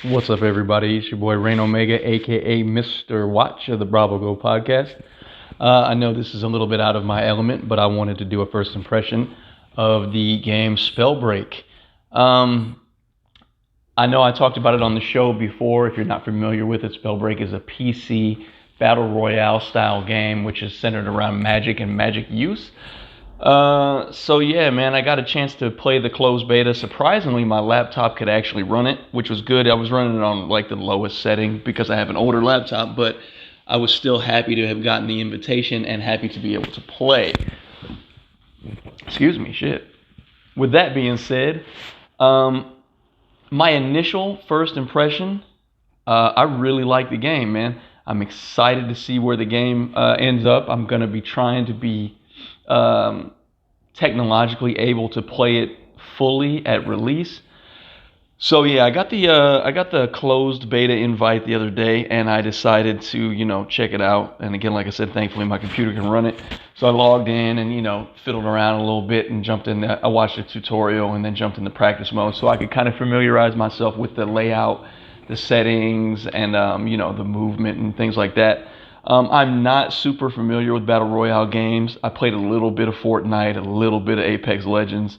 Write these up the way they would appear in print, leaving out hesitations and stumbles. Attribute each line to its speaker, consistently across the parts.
Speaker 1: What's up, everybody? It's your boy Rain Omega, aka Mr. Watch of the Bravo Go podcast. I know this is a little bit out of my element, but I wanted to do a first impression of the game SpellBreak. Um, I know I talked about it on the show before. If you're not familiar with it, SpellBreak is a PC battle royale style game which is centered around magic and magic use. So yeah, man, I got a chance to play the closed beta. Surprisingly, my laptop could actually run it, which was good. I was running it on like the lowest setting because I have an older laptop, but I was still happy to have gotten the invitation and happy to be able to play. Excuse me, shit. With that being said, um, my initial first impression, I really like the game, man. I'm excited to see where the game ends up. I'm gonna be trying to be um, technologically able to play it fully at release. So yeah, I got the closed beta invite the other day, and I decided to check it out. And again, like I said, thankfully my computer can run it. So I logged in and fiddled around a little bit and jumped in. I watched a tutorial and then jumped into practice mode so I could kind of familiarize myself with the layout, the settings, and the movement and things like that. I'm not super familiar with battle royale games. I played a little bit of Fortnite, a little bit of Apex Legends.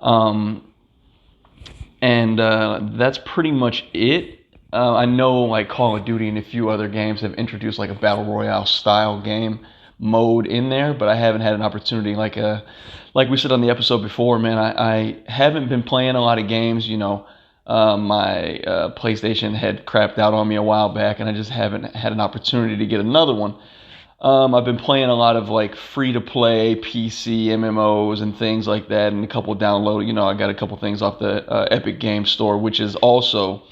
Speaker 1: Um, and that's pretty much it. I know like Call of Duty and a few other games have introduced like a battle royale style game mode in there, but I haven't had an opportunity like we said on the episode before, man. I haven't been playing a lot of games. My PlayStation had crapped out on me a while back, and I just haven't had an opportunity to get another one. I've been playing a lot of like free to play PC MMOs and things like that, and a couple download. I got a couple things off the Epic Game Store, which is also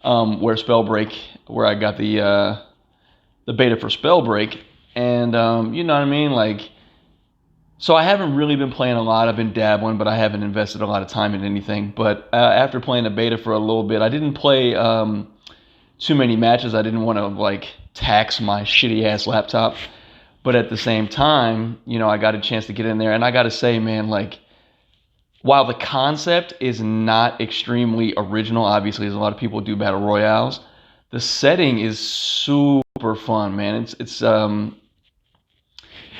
Speaker 1: where SpellBreak, where I got the beta for SpellBreak, and you know what I mean, like. So I haven't really been playing a lot. I've been dabbling, but I haven't invested a lot of time in anything. But after playing the beta for a little bit, I didn't play too many matches. I didn't want to like tax my shitty ass laptop. But at the same time, I got a chance to get in there, and I got to say, man, like while the concept is not extremely original, obviously, as a lot of people do battle royales, the setting is super fun, man.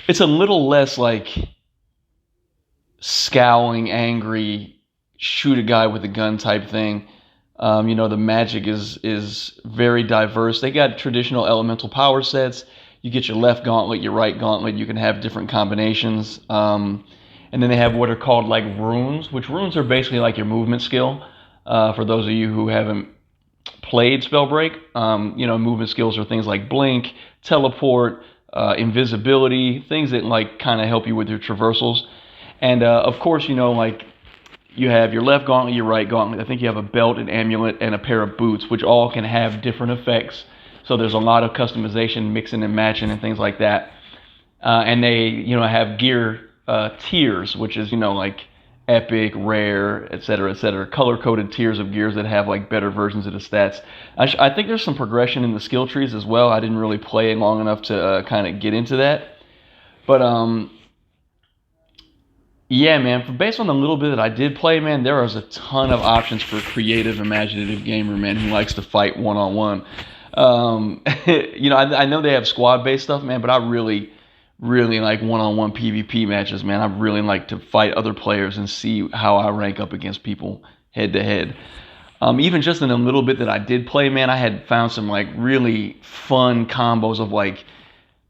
Speaker 1: It's a little less like scowling, angry, shoot a guy with a gun type thing. The magic is very diverse. They got traditional elemental power sets. You get your left gauntlet, your right gauntlet. You can have different combinations. And then they have what are called like runes, which runes are basically like your movement skill. For those of you who haven't played Spellbreak, movement skills are things like blink, teleport, invisibility, things that like kind of help you with your traversals. And of course, like you have your left gauntlet, your right gauntlet. I think you have a belt, an amulet, and a pair of boots, which all can have different effects. So there's a lot of customization, mixing and matching, and things like that. And they, have gear tiers, which is, like epic, rare, etc., color-coded tiers of gears that have like better versions of the stats. I think there's some progression in the skill trees as well. I didn't really play it long enough to kind of get into that, but yeah, man. Based on the little bit that I did play, man, there is a ton of options for a creative, imaginative gamer, man, who likes to fight one on one. I know they have squad-based stuff, man, but I really, really like one-on-one PvP matches, man. I really like to fight other players and see how I rank up against people head to head. Even just in a little bit that I did play, man, I had found some like really fun combos of like,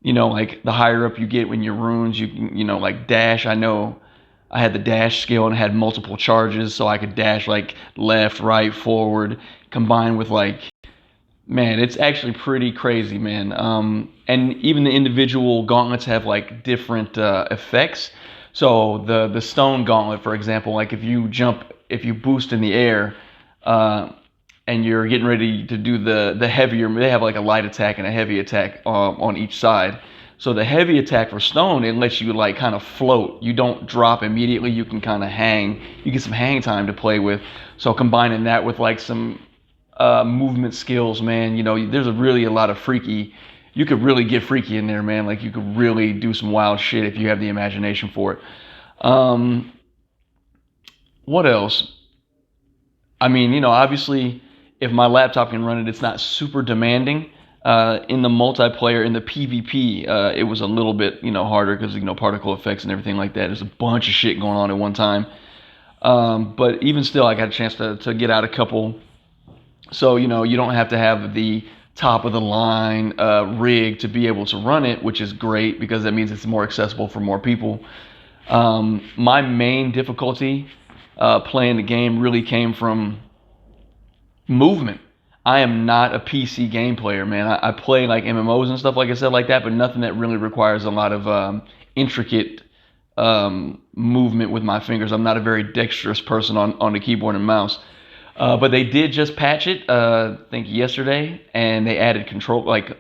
Speaker 1: like the higher up you get when your runes, you can, like dash. I know I had the dash skill and had multiple charges, so I could dash like left, right, forward, combined with like, man, it's actually pretty crazy, man. And even the individual gauntlets have like different effects. So the stone gauntlet, for example, like if you boost in the air, uh, and you're getting ready to do the heavier, they have like a light attack and a heavy attack on each side. So the heavy attack for stone, it lets you like kind of float. You don't drop immediately. You can kind of hang. You get some hang time to play with. So combining that with like some movement skills, man, there's really a lot of freaky. You could really get freaky in there, man. Like you could really do some wild shit if you have the imagination for it. What else? I mean, obviously if my laptop can run it, it's not super demanding. In the multiplayer, in the PvP, it was a little bit, harder because, particle effects and everything like that. There's a bunch of shit going on at one time. But even still, I got a chance to get out a couple. So, you don't have to have the top of the line rig to be able to run it, which is great because that means it's more accessible for more people. My main difficulty playing the game really came from movement. I am not a PC game player, man. I play like MMOs and stuff, like I said, like that, but nothing that really requires a lot of intricate movement with my fingers. I'm not a very dexterous person on the keyboard and mouse. But they did just patch it, I think yesterday, and they added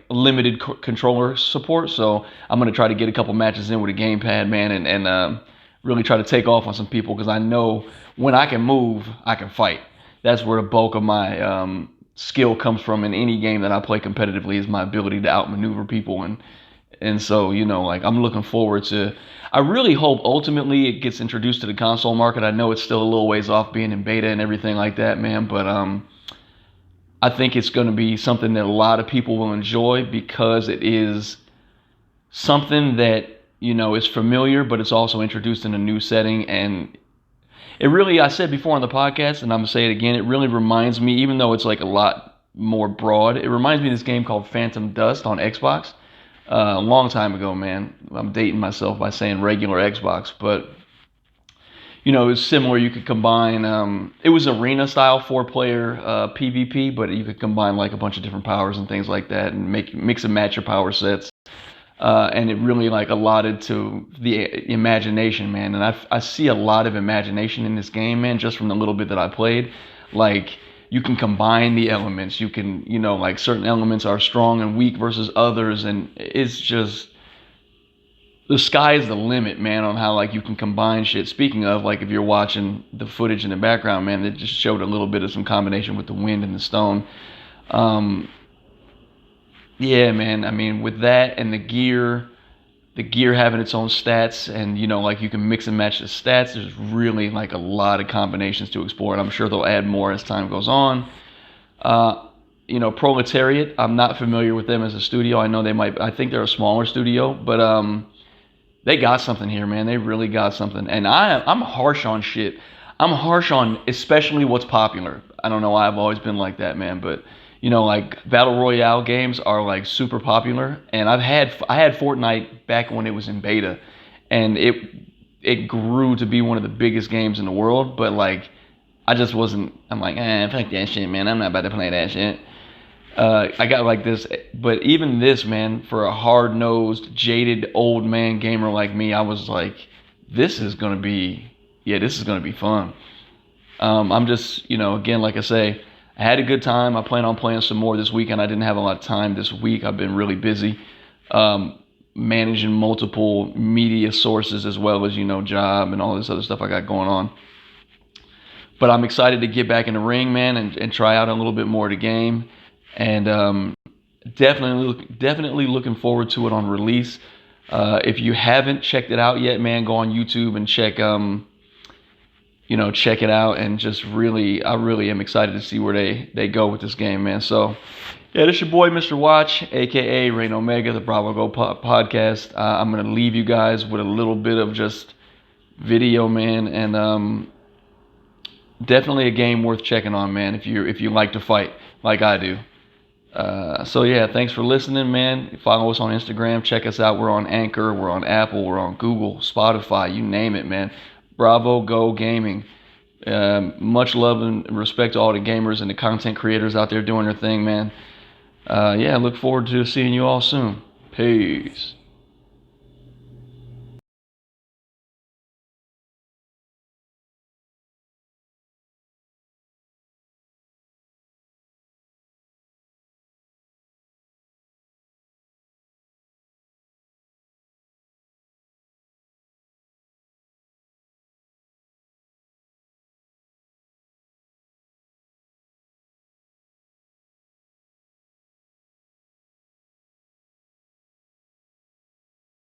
Speaker 1: limited controller support. So I'm gonna try to get a couple matches in with a gamepad, man, and really try to take off on some people because I know when I can move, I can fight. That's where the bulk of my skill comes from in any game that I play competitively, is my ability to outmaneuver people. And so, I'm looking forward to. I really hope ultimately it gets introduced to the console market. I know it's still a little ways off being in beta and everything like that, man. But I think it's going to be something that a lot of people will enjoy because it is something that, is familiar, but it's also introduced in a new setting. And it really, I said before on the podcast, and I'm going to say it again, it really reminds me, even though it's like a lot more broad, it reminds me of this game called Phantom Dust on Xbox. A long time ago, man. I'm dating myself by saying regular Xbox, but it was similar. You could combine. It was arena style 4-player PvP, but you could combine like a bunch of different powers and things like that, and mix and match your power sets. And it really like allotted to the imagination, man. And I see a lot of imagination in this game, man. Just from the little bit that I played, like. You can combine the elements. You can, like certain elements are strong and weak versus others. And it's just, the sky is the limit, man, on how like you can combine shit. Speaking of, like if you're watching the footage in the background, man, that just showed a little bit of some combination with the wind and the stone. Yeah, man, I mean, with that and the gear having its own stats, and like you can mix and match the stats, there's really like a lot of combinations to explore, and I'm sure they'll add more as time goes on. Proletariat, I'm not familiar with them as a studio. I think they're a smaller studio, but they got something here, man. They really got something. And I'm harsh on shit. I'm harsh on especially what's popular. I don't know why I've always been like that, man, but like battle royale games are like super popular, and I had Fortnite back when it was in beta, and it grew to be one of the biggest games in the world. But like, I just wasn't. I'm like, fuck that shit, man. I'm not about to play that shit. I got like this, but even this, man, for a hard-nosed, jaded old man gamer like me, I was like, this is gonna be fun. I'm just, again, like I say. I had a good time. I plan on playing some more this weekend. I didn't have a lot of time this week. I've been really busy managing multiple media sources as well as, job and all this other stuff I got going on. But I'm excited to get back in the ring, man, and try out a little bit more of the game. And definitely looking forward to it on release. If you haven't checked it out yet, man, go on YouTube and check check it out, and just I really am excited to see where they go with this game, man. So, yeah, this is your boy, Mr. Watch, aka Rain Omega, the Bravo Go podcast. I'm gonna leave you guys with a little bit of just video, man, and definitely a game worth checking on, man. If you like to fight like I do. So yeah, thanks for listening, man. Follow us on Instagram. Check us out. We're on Anchor. We're on Apple. We're on Google, Spotify. You name it, man. Bravo Go Gaming. Much love and respect to all the gamers and the content creators out there doing their thing, man. Yeah, look forward to seeing you all soon. Peace.